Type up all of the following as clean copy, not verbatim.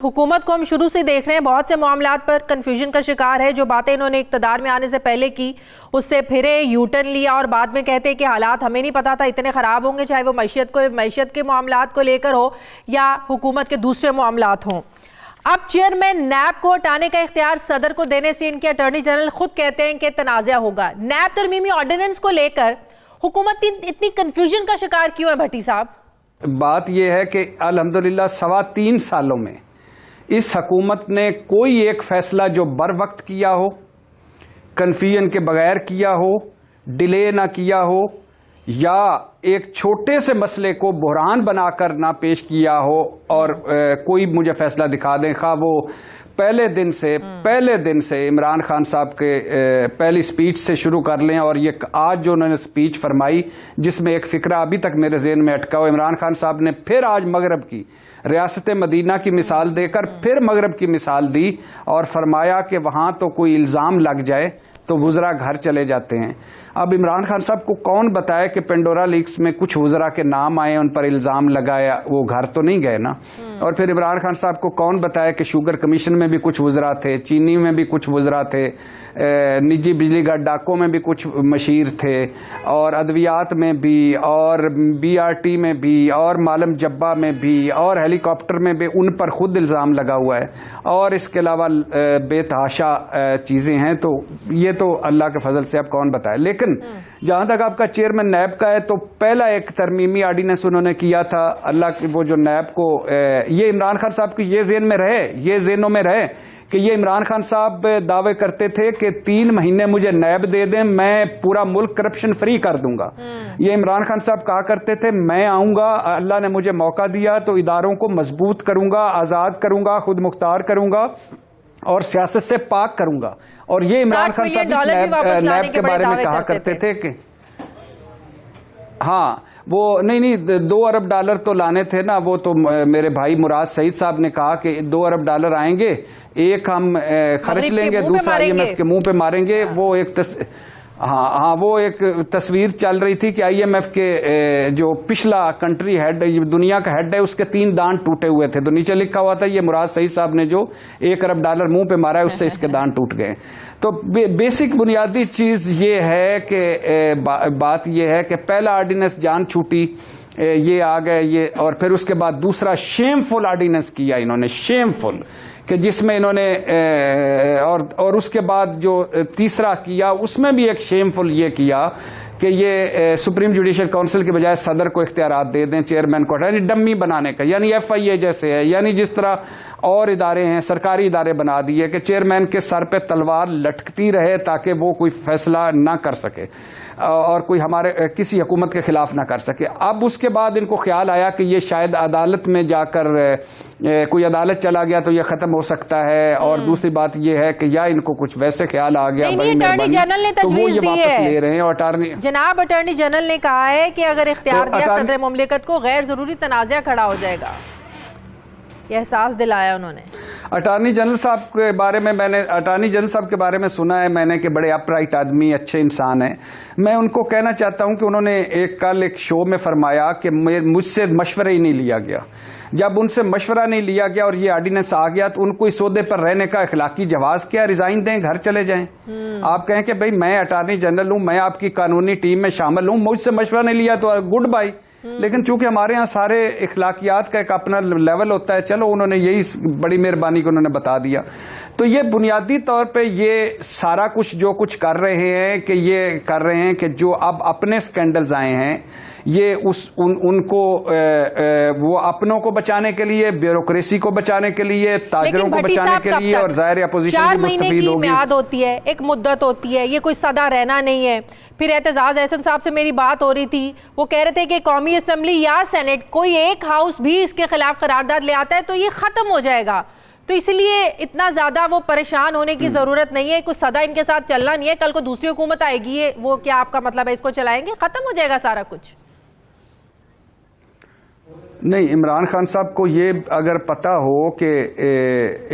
हुकूमत को हम शुरू से देख रहे हैं, बहुत से मामलात पर कंफ्यूजन का शिकार है। जो बातें इन्होंने इक़्तिदार में आने से पहले की, उससे फिरे, यू टर्न लिया और बाद में कहते हैं कि हालात हमें नहीं पता था इतने ख़राब होंगे, चाहे वो मैशियत के मामलात को लेकर हो या हुकूमत के दूसरे मामलात हों। अब चेयरमैन नैब को हटाने का इख्तियार सदर को देने से इनके अटॉर्नी जनरल खुद कहते हैं कि तनाज़ा होगा। नैब तरमीमी ऑर्डिनेंस को लेकर हुकूमत इतनी कंफ्यूजन का शिकार क्यों है भट्टी साहब? बात यह है कि अल्हम्दुलिल्लाह 3.25 सालों में इस हकूमत ने कोई एक फैसला जो बर वक्त किया हो, कन्फ्यूजन के बगैर किया हो, डिले ना किया हो, या एक छोटे से मसले को बुहरान बनाकर ना पेश किया हो। और कोई मुझे फैसला दिखा दें, खा वो पहले दिन से इमरान खान साहब के पहली स्पीच से शुरू कर लें, और ये आज जो उन्होंने स्पीच फरमाई जिसमें एक फिक्रा अभी तक मेरे ज़हन में अटका हुआ, इमरान खान साहब ने फिर आज मगरब की रियासत मदीना की मिसाल देकर फिर मगरब की मिसाल दी और फरमाया कि वहाँ तो कोई इल्ज़ाम लग जाए तो वुज़रा घर चले जाते हैं। अब इमरान खान साहब को कौन बताए कि पेंडोरा लीक्स में कुछ वुज़रा के नाम आए, उन पर इल्ज़ाम लगाया, वो घर तो नहीं गए ना। और फिर इमरान खान साहब को कौन बताए कि शुगर कमीशन में भी कुछ वुज़रा थे, चीनी में भी कुछ वुज़रा थे, निजी बिजली घर डाकों में भी कुछ मशीर थे, और अद्वियात में भी, और BRT में भी, और मालम जब्बा में भी, और हेलीकॉप्टर में भी उन पर खुद इल्ज़ाम लगा हुआ है। और इसके अलावा बेतहाशा चीज़ें हैं। तो ये तो अल्लाह के फजल से अब कौन बताए। लेकिन जहां तक आपका चेयरमैन नैब का है, तो पहला एक तरमीमी ऑर्डिनेंस उन्होंने किया था। अल्लाह की वो जो नैब को ये इमरान खान साहब की ये ज़हन में रहे, ये ज़हनों में रहे कि ये इमरान खान साहब दावे करते थे कि 3 महीने मुझे नैब दे दें, मैं पूरा मुल्क करप्शन फ्री कर दूंगा। ये इमरान खान साहब कहा करते थे मैं आऊंगा, अल्लाह ने मुझे मौका दिया तो इदारों को मजबूत करूंगा, आज़ाद करूंगा, खुद मुख्तार करूंगा और सियासत से पाक करूंगा। और ये इमरान खान साहब नैब के बारे में कहा करते थे कि हाँ वो नहीं 2 अरब डॉलर तो लाने थे ना। वो तो मेरे भाई मुराद सईद साहब ने कहा कि 2 अरब डॉलर आएंगे, एक हम खर्च लेंगे, दूसरा IMF के मुंह पे मारेंगे। वो एक हाँ वो एक तस्वीर चल रही थी कि IMF के जो पिछला कंट्री हेड, दुनिया का हेड है, उसके 3 दांत टूटे हुए थे। तो नीचे लिखा हुआ था ये मुराद सईद साहब ने जो 1 अरब डॉलर मुंह पे मारा है उससे इसके दांत टूट गए। तो बेसिक बुनियादी चीज ये है कि बात ये है कि पहला ऑर्डिनेंस जान छूटी, ये आ गए ये, और फिर उसके बाद दूसरा शेमफुल ऑर्डिनेंस किया इन्होंने, शेमफुल, कि जिसमें इन्होंने और उसके बाद जो तीसरा किया उसमें भी एक शेमफुल ये किया कि ये सुप्रीम जुडिशल काउंसिल के बजाय सदर को इख्तियारात दे दें चेयरमैन को, यानी डम्मी बनाने का, यानी FIA जैसे है, यानी जिस तरह और इदारे हैं, सरकारी इदारे बना दिए कि चेयरमैन के सर पे तलवार लटकती रहे ताकि वो कोई फैसला ना कर सके और कोई हमारे किसी हुकूमत के खिलाफ ना कर सके। अब उसके बाद इनको ख्याल आया कि ये शायद अदालत में जाकर कोई अदालत चला गया तो ये खत्म हो सकता है। और दूसरी बात ये है कि या इनको कुछ वैसे ख्याल आ गया, अटॉर्नी जनरल ने तो वो ये वापस ले रहे हैं। और जनाब अटॉर्नी जनरल ने कहा है कि अगर इख्तियार दिया सदर मुमलिकत को गैर जरूरी तनाज़ा खड़ा हो जाएगा, ये एहसास दिलाया उन्होंने। अटॉर्नी जनरल साहब के बारे में सुना है मैंने कि बड़े अपराइट आदमी, अच्छे इंसान हैं। मैं उनको कहना चाहता हूं कि उन्होंने कल एक शो में फरमाया कि मुझसे मशवरा ही नहीं लिया गया। जब उनसे मशवरा नहीं लिया गया और ये ऑर्डिनेंस आ गया तो उनको इस ओहदे पर रहने का अखलाकी जवाज क्या? रिजाइन दें, घर चले जाएं। आप कहें कि भाई मैं अटॉर्नी जनरल हूं, मैं आपकी कानूनी टीम में शामिल हूं, मुझसे मशवरा नहीं लिया तो गुड बाय। लेकिन चूंकि हमारे यहाँ सारे इखलाकियात का एक अपना लेवल होता है, चलो उन्होंने यही बड़ी मेहरबानी को उन्होंने बता दिया। तो ये बुनियादी तौर पे ये सारा कुछ जो कुछ कर रहे हैं कि ये कर रहे हैं कि जो अब अपने स्कैंडल्स आए हैं ये उनको वो अपनों को बचाने के लिए, ब्यूरोक्रेसी को बचाने के लिए, ताजरों को बचाने के लिए, और जाहिर अपोजिशन 4 महीने की मियाद होती है, एक मुद्दत होती है, ये कोई सदा रहना नहीं है। फिर एतजाज एहसन साहब से मेरी बात हो रही थी, वो कह रहे थे कि कौमी असम्बली या सेनेट कोई एक हाउस भी इसके खिलाफ करारदाद ले आता है तो ये खत्म हो जाएगा। तो इसलिए इतना ज्यादा वो परेशान होने की जरूरत नहीं है, कुछ सदा इनके साथ चलना नहीं है। कल को दूसरी हुकूमत आएगी, वो क्या आपका मतलब है इसको चलाएंगे, खत्म हो जाएगा सारा कुछ? नहीं, इमरान खान साहब को ये अगर पता हो कि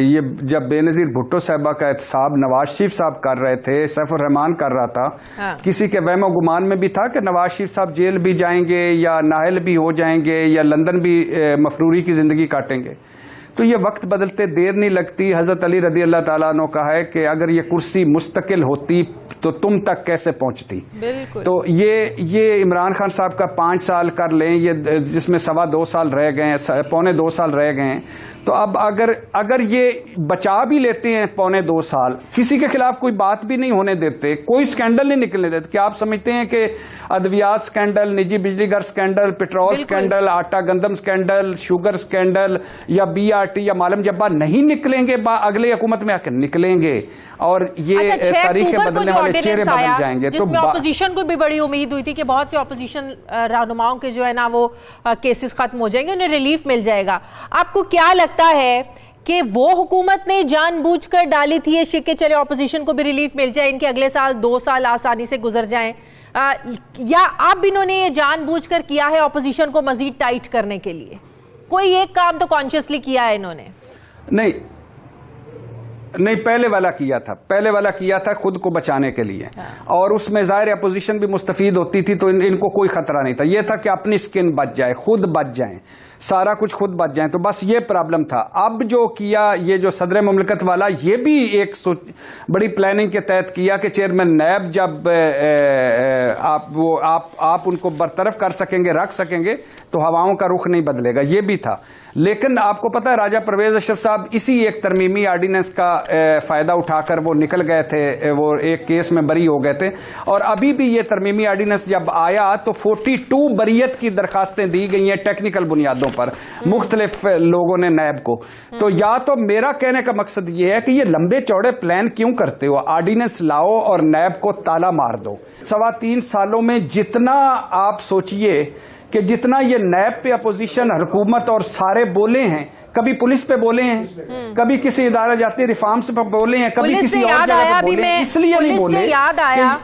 ये जब बेनज़ीर भुट्टो साहबा का एहतसाब नवाज शरीफ साहब कर रहे थे, सैफुर रहमान कर रहा था, हाँ। किसी के वहमो गुमान में भी था कि नवाज शरीफ साहब जेल भी जाएंगे या नाहल भी हो जाएंगे या लंदन भी मफरूरी की जिंदगी काटेंगे। तो ये वक्त बदलते देर नहीं लगती। हजरत अली रदी अल्लाह ताला अन्हु का है कि अगर ये कुर्सी मुस्तकिल होती तो तुम तक कैसे पहुंचती। तो ये इमरान खान साहब का 5 साल कर लें, ये जिसमें 2.25 साल रह गए हैं, 2.25 साल रह गए हैं, तो अब अगर ये बचा भी लेते हैं 2.25 साल, किसी के खिलाफ कोई बात भी नहीं होने देते, कोई स्कैंडल नहीं निकलने देते। क्या आप समझते हैं कि अद्वियात स्कैंडल, निजी बिजली घर स्कैंडल, पेट्रोल स्कैंडल, आटा गंदम स्कैंडल, शुगर स्कैंडल या BRT या मालूम जब्बा नहीं निकलेंगे अगले हुकूमत में आकर? निकलेंगे। और ये तारीखें बदलने वाले चेहरे बदल जाएंगे। तो ऑपोजिशन को भी बड़ी उम्मीद हुई थी कि बहुत से ऑपोजिशन रहनुमाओं के जो है ना वो केसेस खत्म हो जाएंगे, उन्हें रिलीफ मिल जाएगा। आपको क्या लगता है कि वो हुकूमत ने जानबूझकर डाली थी ये शिक्के चले ऑपोजिशन को भी रिलीफ मिल जाए, इनके अगले साल 2 साल आसानी से गुजर जाएं, या अब इन्होंने ये जानबूझकर किया है ऑपोजिशन को मजीद टाइट करने के लिए? कोई एक काम तो कॉन्शियसली किया है इन्होंने? नहीं, पहले वाला किया था खुद को बचाने के लिए। और उसमें ज़ाहिर अपोजिशन भी मुस्तफीद होती थी, तो इनको कोई खतरा नहीं था। यह था कि अपनी स्किन बच जाए, खुद बच जाएं, सारा कुछ खुद बच जाए। तो बस ये प्रॉब्लम था। अब जो किया ये जो सदर मुमलिकत वाला, ये भी एक बड़ी प्लानिंग के तहत किया कि चेयरमैन नैब जब आप उनको बरतरफ कर सकेंगे, रख सकेंगे, तो हवाओं का रुख नहीं बदलेगा। ये भी था। लेकिन आपको पता है राजा परवेज अशरफ साहब इसी एक तरमीमी आर्डिनेंस का फायदा उठाकर वो निकल गए थे, वो एक केस में बरी हो गए थे। और अभी भी ये तरमीमी आर्डिनेंस जब आया तो 42 बरियत की दरखास्तें दी गई हैं टेक्निकल बुनियादों पर मुख्तलिफ लोगों ने नैब को। तो या तो मेरा कहने का मकसद ये है कि ये लंबे चौड़े प्लान क्यों करते हो? आर्डिनेंस लाओ और नैब को ताला मार दो। 3.25 सालों में जितना आप सोचिए कि जितना ये नैब पे अपोजिशन, हुकूमत और सारे बोले हैं, कभी पुलिस पे बोले हैं, कभी किसी इदारा जाती रिफॉर्म्स पे बोले हैं, कभी किसी और जगह पे बोले हैं, इसलिए नहीं बोले। पुलिस से याद आया,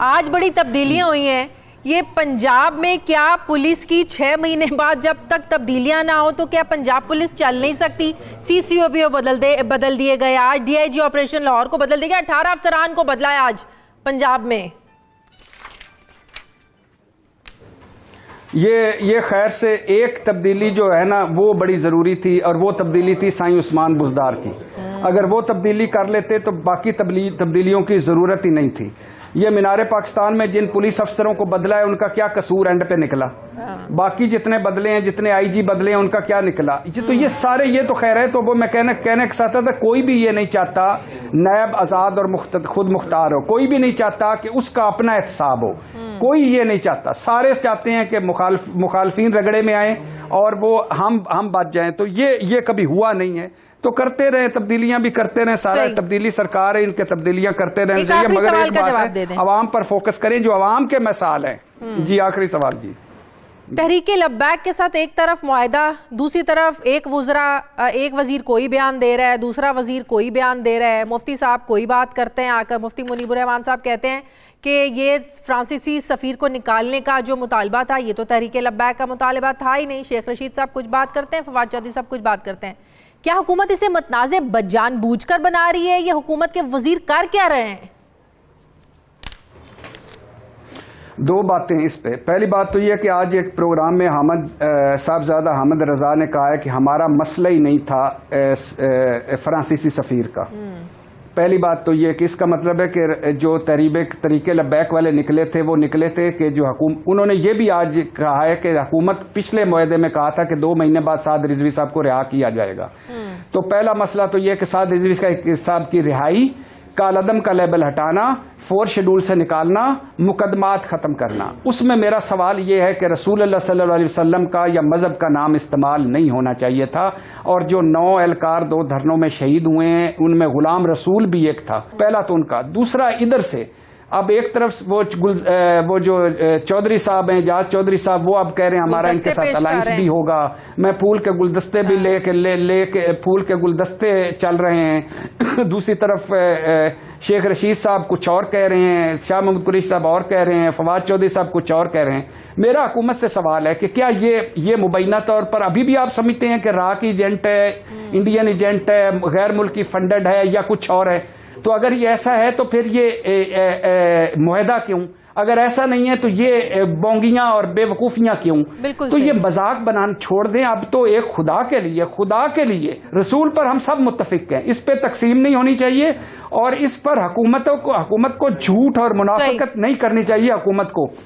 आज बड़ी तब्दीलियां हुई हैं। ये पंजाब में क्या पुलिस की 6 महीने बाद जब तक तब्दीलियां ना हो तो क्या पंजाब पुलिस चल नहीं सकती? CCOPO बदल दिए गए, आज DIG ऑपरेशन लाहौर को बदल दिया गया, 18 अफसरान को बदला है आज पंजाब में। ये खैर से एक तब्दीली जो है ना वो बड़ी ज़रूरी थी, और वो तब्दीली थी साईं उस्मान बुज़दार की। अगर वो तब्दीली कर लेते तो बाकी तब्दीलियों की ज़रूरत ही नहीं थी। ये मीनारे पाकिस्तान में जिन पुलिस अफसरों को बदला है उनका क्या कसूर एंड पे निकला? बाकी जितने बदले हैं, जितने IG बदले हैं, उनका क्या निकला? तो ये सारे, ये तो खैर है। तो वो मैं कहने के साथ था, कोई भी ये नहीं चाहता नैब आज़ाद और खुद मुख्तार हो, कोई भी नहीं चाहता कि उसका अपना एहतसाब हो, कोई ये नहीं चाहता। सारे चाहते हैं कि मुखालफीन रगड़े में आए और वो हम बच जाएं। तो ये कभी हुआ नहीं है। तो करते रहे, तब्दीलियां भी करते रहे, सारा तब्दीली सरकार है, इनके तब्दीलियां करते रहे। मगर एक बात है, अवाम पर फोकस करें, जो अवाम के मसाल हैं। जी आखिरी सवाल। जी, तहरीके लब्बैक के साथ एक तरफ मुआहदा, दूसरी तरफ एक वजीर कोई बयान दे रहा है, दूसरा वजीर कोई बयान दे रहा है, मुफ्ती साहब कोई बात करते हैं आकर, मुफ्ती मुनीबुर रहमान साहब कहते हैं कि ये फ्रांसीसी सफ़ीर को निकालने का जो मुतालबा था ये तो तहरीके लब्बैक का मुतालबा था ही नहीं। शेख रशीद साहब कुछ बात करते हैं, फवाद चौधरी साहब कुछ बात करते हैं। क्या हुकूमत इसे मतनाज़े जानबूझकर बना रही है, या हुकूमत के वजीर कर क्या रहे हैं? दो बातें इस पे। पहली बात तो यह कि आज एक प्रोग्राम में साहबजादा हामिद रजा ने कहा है कि हमारा मसला ही नहीं था फ्रांसीसी सफ़ीर का। पहली बात तो ये कि इसका मतलब है कि जो तरीके लब्बैक वाले निकले थे वो निकले थे कि जो उन्होंने ये भी आज कहा है कि हुकूमत पिछले मुआहदे में कहा था कि 2 महीने बाद साद रिजवी साहब को रिहा किया जाएगा। तो पहला मसला तो ये कि साद रिजवी साहब की रिहाई, कालअदम का लेबल हटाना, 4 शेड्यूल से निकालना, मुकदमात ख़त्म करना। उसमें मेरा सवाल ये है कि रसूल अल्लाह सल्लल्लाहु अलैहि वसल्लम का या मज़हब का नाम इस्तेमाल नहीं होना चाहिए था। और जो 9 एहलकार 2 धरनों में शहीद हुए हैं उनमें गुलाम रसूल भी एक था। पहला तो उनका। दूसरा, इधर से अब एक तरफ वो जो चौधरी साहब हैं, जाज चौधरी साहब, वो अब कह रहे हैं हमारा इनके साथ अलायंस भी होगा। मैं फूल के गुलदस्ते भी लेके फूल के गुलदस्ते चल रहे हैं। दूसरी तरफ शेख रशीद साहब कुछ और कह रहे हैं, शाह महमूद कुरैशी साहब और कह रहे हैं, फवाद चौधरी साहब कुछ और कह रहे हैं। मेरा हुकूमत से सवाल है कि क्या ये मुबैना तौर पर अभी भी आप समझते हैं कि राह की एजेंट है, इंडियन एजेंट है, गैर मुल्की फंडेड है, या कुछ और है? तो अगर ये ऐसा है तो फिर ये मुआहदा क्यों? अगर ऐसा नहीं है तो ये बोंगियां और बेवकूफियां क्यों? तो ये मजाक बनाना छोड़ दें। अब तो एक खुदा के लिए रसूल पर हम सब मुत्तफिक हैं, इस पे तकसीम नहीं होनी चाहिए और इस पर हुकूमत को झूठ और मुनाफिकत नहीं करनी चाहिए हुकूमत को।